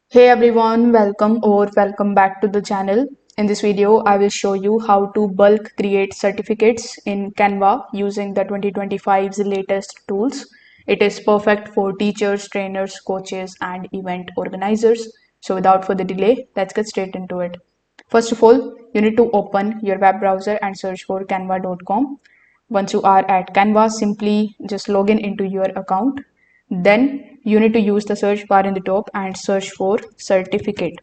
Hey everyone, welcome back to the channel. In this video, I will show you how to bulk create certificates in Canva using the 2025's latest tools. It is perfect for teachers, trainers, coaches, and event organizers. So without further delay, let's get straight into it. First of all, you need to open your web browser and search for canva.com. Once you are at Canva, simply just log in into your account. Then you need to use the search bar in the top and search for certificate.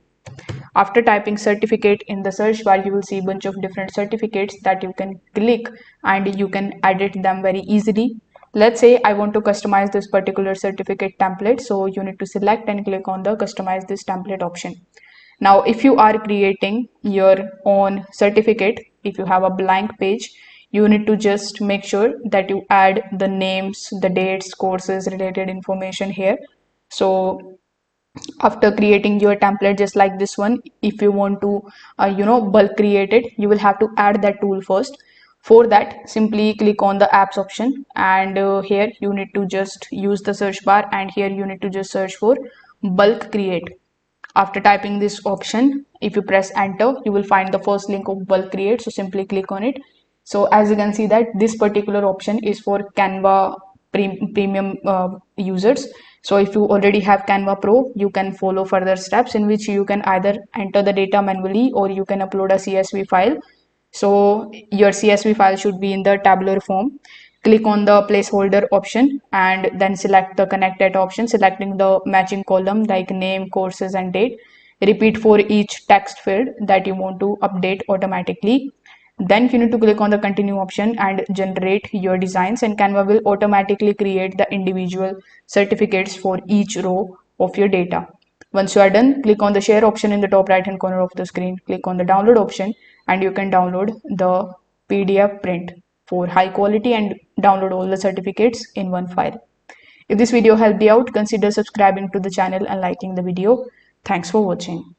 After typing certificate in the search bar, you will see a bunch of different certificates that you can click and you can edit them very easily. Let's say I want to customize this particular certificate template. So you need to select and click on the customize this template option. Now, if you are creating your own certificate, if you have a blank page, you need to just make sure that you add the names, the dates, courses, related information here. So after creating your template just like this one, if you want to bulk create it, you will have to add that tool first. For that, simply click on the apps option, and here you need to just use the search bar, and here you need to just search for bulk create. After typing this option, if you press enter, you will find the first link of bulk create. So simply click on it. So as you can see that this particular option is for Canva premium users. So if you already have Canva Pro, you can follow further steps in which you can either enter the data manually or you can upload a CSV file. So your CSV file should be in the tabular form. Click on the placeholder option and then select the connect data option, selecting the matching column like name, courses, and date. Repeat for each text field that you want to update automatically. Then you need to click on the continue option and generate your designs, and Canva will automatically create the individual certificates for each row of your data. Once you are done, click on the share option in the top right hand corner of the screen. Click on the download option and you can download the PDF print for high quality and download all the certificates in one file. If this video helped you out, consider subscribing to the channel and liking the video. Thanks for watching.